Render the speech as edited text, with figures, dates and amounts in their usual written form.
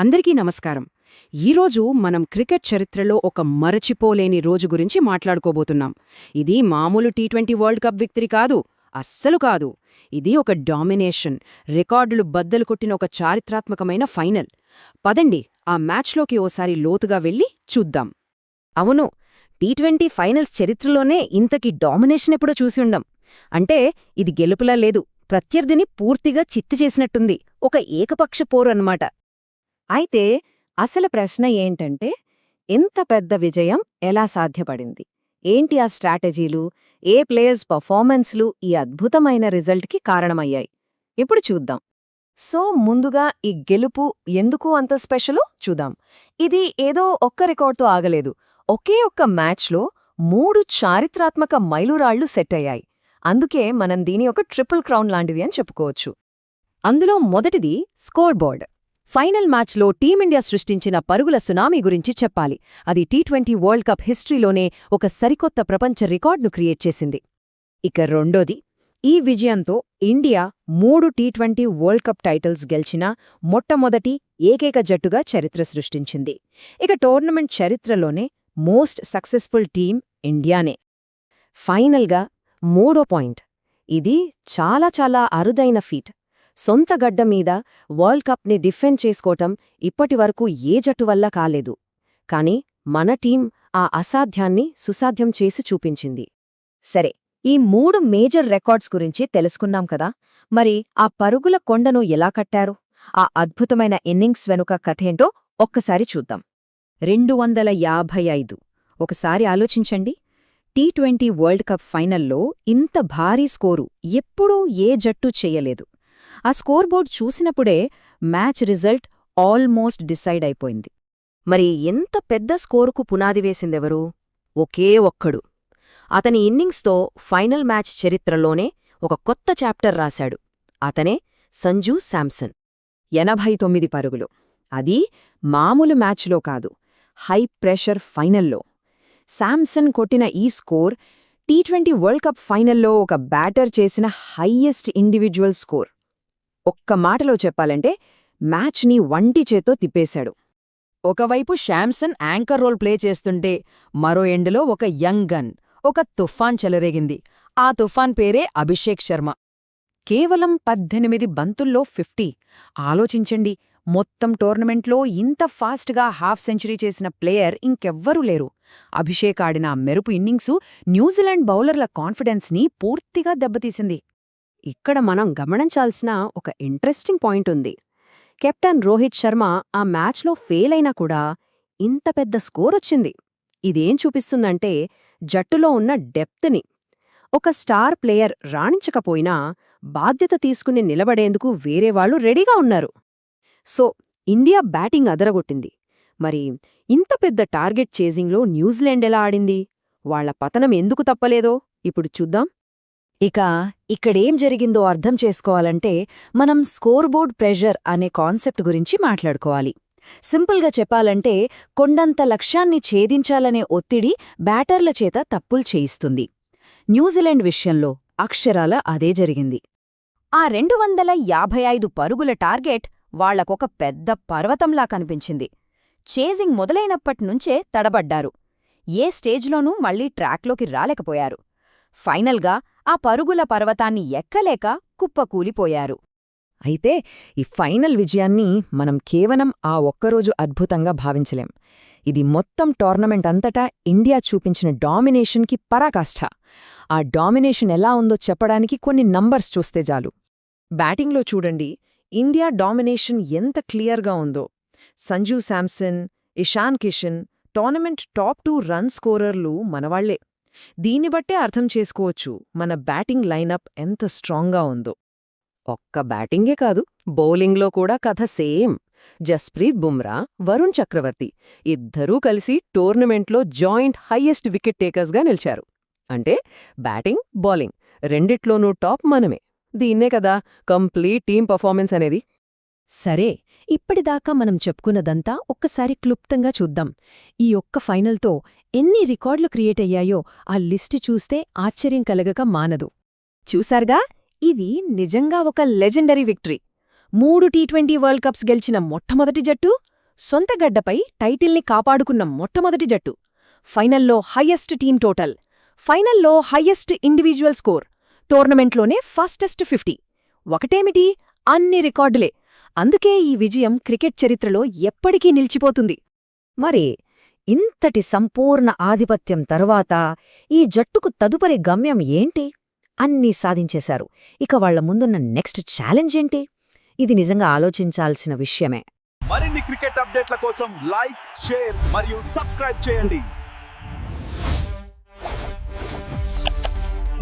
అందరికీ నమస్కారం. ఈరోజు మనం క్రికెట్ చరిత్రలో ఒక మరచిపోలేని రోజు గురించి మాట్లాడుకోబోతున్నాం. ఇది మామూలు టీ20 వరల్డ్ కప్ విక్టరీ కాదు, అస్సలు కాదు. ఇది ఒక డామినేషన్, రికార్డులు బద్దలు కొట్టిన ఒక చారిత్రాత్మకమైన ఫైనల్. పదండి ఆ మ్యాచ్లోకి ఓసారి లోతుగా వెళ్ళి చూద్దాం. అవును, టీ20 ఫైనల్స్ చరిత్రలోనే ఇంతకీ డామినేషన్ ఎప్పుడో చూసి ఉండం. అంటే ఇది గెలుపులా లేదు, ప్రత్యర్థిని పూర్తిగా చిత్తు చేసినట్టుంది. ఒక ఏకపక్ష పోరు అన్నమాట. అయితే అసలు ప్రశ్న ఏంటంటే, ఇంత పెద్ద విజయం ఎలా సాధ్యపడింది? ఏంటి ఆ స్ట్రాటజీలు, ఏ ప్లేయర్స్ పర్ఫార్మెన్స్లు ఈ అద్భుతమైన రిజల్ట్కి కారణమయ్యాయి? ఇప్పుడు చూద్దాం. సో ముందుగా ఈ గెలుపు ఎందుకు అంత స్పెషలో చూద్దాం. ఇది ఏదో ఒక్క రికార్డ్తో ఆగలేదు. ఒకే ఒక్క మ్యాచ్లో 3 చారిత్రాత్మక మైలురాళ్లు సెట్ అయ్యాయి. అందుకే మనం దీని ఒక ట్రిపుల్ క్రౌన్ లాంటిది అని చెప్పుకోవచ్చు. అందులో మొదటిది స్కోర్ బోర్డ్. ఫైనల్ మ్యాచ్లో టీమిండియా సృష్టించిన పరుగుల సునామీ గురించి చెప్పాలి. అది టీ20 వరల్డ్ కప్ హిస్టరీలోనే ఒక సరికొత్త ప్రపంచ రికార్డును క్రియేట్ చేసింది. ఇక రెండోది, ఈ విజయంతో India 3 T20 world cup titles గెలిచిన మొట్టమొదటి ఏకైక జట్టుగా చరిత్ర సృష్టించింది. ఇక టోర్నమెంట్ చరిత్రలోనే మోస్ట్ సక్సెస్ఫుల్ టీం ఇండియానే. ఫైనల్గా మూడో పాయింట్, ఇది చాలా అరుదైన ఫీట్. సొంత గడ్డ మీద వరల్డ్ కప్ని డిఫెండ్ చేసుకోవటం ఇప్పటివరకు ఏ జట్టు వల్ల కాలేదు. కాని మన టీం ఆ అసాధ్యాన్ని సుసాధ్యం చేసి చూపించింది. సరే, ఈ 3 మేజర్ రికార్డ్స్ గురించి తెలుసుకున్నాం కదా. మరి ఆ పరుగుల కొండను ఎలా కట్టారు? ఆ అద్భుతమైన ఇన్నింగ్స్ వెనుక కథేంటో ఒక్కసారి చూద్దాం. 255. ఒకసారి ఆలోచించండి. టీ20 వరల్డ్ కప్ ఫైనల్లో ఇంత భారీ స్కోరు ఎప్పుడూ ఏ జట్టు చెయ్యలేదు. ఆ స్కోర్ బోర్డ్ చూసినప్పుడే మ్యాచ్ రిజల్ట్ ఆల్మోస్ట్ డిసైడ్ అయిపోయింది. మరి ఎంత పెద్ద స్కోరుకు పునాది వేసిందెవరు? ఒకే ఒక్కడు. అతని ఇన్నింగ్స్తో ఫైనల్ మ్యాచ్ చరిత్రలోనే ఒక కొత్త చాప్టర్ రాశాడు. అతనే సంజూ శాంసన్. 89 పరుగులు. అది మామూలు మ్యాచ్లో కాదు, హై ప్రెషర్ ఫైనల్లో. శాంసన్ కొట్టిన ఈ స్కోర్ టీ20 వరల్డ్ కప్ ఫైనల్లో ఒక బ్యాటర్ చేసిన హైయెస్ట్ ఇండివిడ్యువల్ స్కోర్. ఒక్క మాటలో చెప్పాలంటే మ్యాచ్ని వంటి చేత్తో తిప్పేశాడు. ఒకవైపు శాంసన్ యాంకర్ రోల్ ప్లే చేస్తుంటే మరో ఎండులో ఒక యంగ్ గన్, ఒక తుఫాన్ చెలరేగింది. ఆ తుఫాన్ పేరే అభిషేక్ శర్మ. కేవలం 18 బంతుల్లో 50. ఆలోచించండి, మొత్తం టోర్నమెంట్లో ఇంత ఫాస్ట్గా హాఫ్ సెంచరీ చేసిన ప్లేయర్ ఇంకెవ్వరూ లేరు. అభిషేక్ ఆడిన మెరుపు ఇన్నింగ్సు న్యూజిలాండ్ బౌలర్ల కాన్ఫిడెన్స్ని పూర్తిగా దెబ్బతీసింది. ఇక్కడ మనం గమనించాల్సిన ఒక ఇంట్రెస్టింగ్ పాయింట్ ఉంది. కెప్టెన్ రోహిత్ శర్మ ఆ మ్యాచ్లో ఫెయిల్ అయినా కూడా ఇంత పెద్ద స్కోరొచ్చింది. ఇదేం చూపిస్తుందంటే జట్టులో ఉన్న డెప్త్ని. ఒక స్టార్ ప్లేయర్ రాణించకపోయినా బాధ్యత తీసుకుని నిలబడేందుకు వేరేవాళ్లు రెడీగా ఉన్నారు. సో ఇండియా బ్యాటింగ్ అదరగొట్టింది. మరి ఇంత పెద్ద టార్గెట్ చేజింగ్లో న్యూజిలాండ్ ఎలా ఆడింది? వాళ్ల పతనం ఎందుకు తప్పలేదో ఇప్పుడు చూద్దాం. ఇక్కడేం జరిగిందో అర్థం చేసుకోవాలంటే మనం స్కోర్ బోర్డ్ ప్రెషర్ అనే కాన్సెప్ట్ గురించి మాట్లాడుకోవాలి. సింపుల్గా చెప్పాలంటే కొండంత లక్ష్యాన్ని ఛేదించాలనే ఒత్తిడి బ్యాటర్ల చేత తప్పులు చేయిస్తుంది. న్యూజిలాండ్ విషయంలో అక్షరాల అదే జరిగింది. ఆ 255 పరుగుల టార్గెట్ వాళ్లకొక పెద్ద పర్వతంలా కనిపించింది. చేజింగ్ మొదలైనప్పట్నుంచే తడబడ్డారు. ఏ స్టేజ్లోనూ మళ్లీ ట్రాక్లోకి రాలేకపోయారు. ఫైనల్గా ఆ పరుగుల పర్వతాన్ని ఎక్కలేక కుప్పకూలిపోయారు. అయితే ఈ ఫైనల్ విజయాన్ని మనం కేవలం ఆ ఒక్కరోజు అద్భుతంగా భావించలేం. ఇది మొత్తం టోర్నమెంట్ అంతటా ఇండియా చూపించిన డామినేషన్కి పరాకాష్ఠ. ఆ డామినేషన్ ఎలా ఉందో చెప్పడానికి కొన్ని నంబర్స్ చూస్తే చాలు. బ్యాటింగ్లో చూడండి, ఇండియా డామినేషన్ ఎంత క్లియర్గా ఉందో. Sanju Samson, Ishan Kishan tournament top 2 run స్కోరర్లు మనవాళ్లే. దీన్ని బట్టే అర్థం చేసుకోవచ్చు మన బ్యాటింగ్ లైనప్ ఎంత స్ట్రాంగ్గా ఉందో. ఒక్క బ్యాటింగే కాదు, బౌలింగ్లో కూడా కథ సేమ్. జస్ప్రీత్ బుమ్రా, వరుణ్ చక్రవర్తి ఇద్దరూ కలిసి టోర్నమెంట్లో జాయింట్ హైయెస్ట్ వికెట్ టేకర్స్గా నిలిచారు. అంటే బ్యాటింగ్, బౌలింగ్ రెండిట్లోనూ టాప్ మనమే. దీన్నే కదా కంప్లీట్ టీమ్ పర్ఫార్మెన్స్ అనేది. సరే, ఇప్పటిదాకా మనం చెప్పుకున్నదంతా ఒక్కసారి క్లుప్తంగా చూద్దాం. ఈ ఒక్క ఫైనల్తో ఎన్ని రికార్డులు క్రియేట్ అయ్యాయో ఆ లిస్టు చూస్తే ఆశ్చర్యం కలగక మానదు. చూశారుగా, ఇది నిజంగా ఒక legendary victory. 3 T20 world cups గెలిచిన మొట్టమొదటి జట్టు, సొంతగడ్డపై టైటిల్ని కాపాడుకున్న మొట్టమొదటి జట్టు. ఫైనల్లో హయ్యెస్ట్ టీమ్ టోటల్. ఫైనల్లో హయ్యెస్ట్ ఇండివిజువల్ స్కోర్. టోర్నమెంట్లోనే ఫాస్టెస్ట్ 50. ఒకటేమిటి, అన్ని రికార్డులే. అందుకే ఈ విజయం క్రికెట్ చరిత్రలో ఎప్పటికీ నిలిచిపోతుంది. మరి ఇంతటి సంపూర్ణ ఆధిపత్యం తరువాత ఈ జట్టుకు తదుపరి గమ్యం ఏంటి? అన్నీ సాధించేశారు. ఇక వాళ్ల ముందున్న నెక్స్ట్ ఛాలెంజ్ ఏంటి? ఇది నిజంగా ఆలోచించాల్సిన విషయమే. మరిన్ని క్రికెట్ అప్డేట్ల కోసం లైక్, షేర్ మరియు సబ్స్క్రైబ్ చేయండి.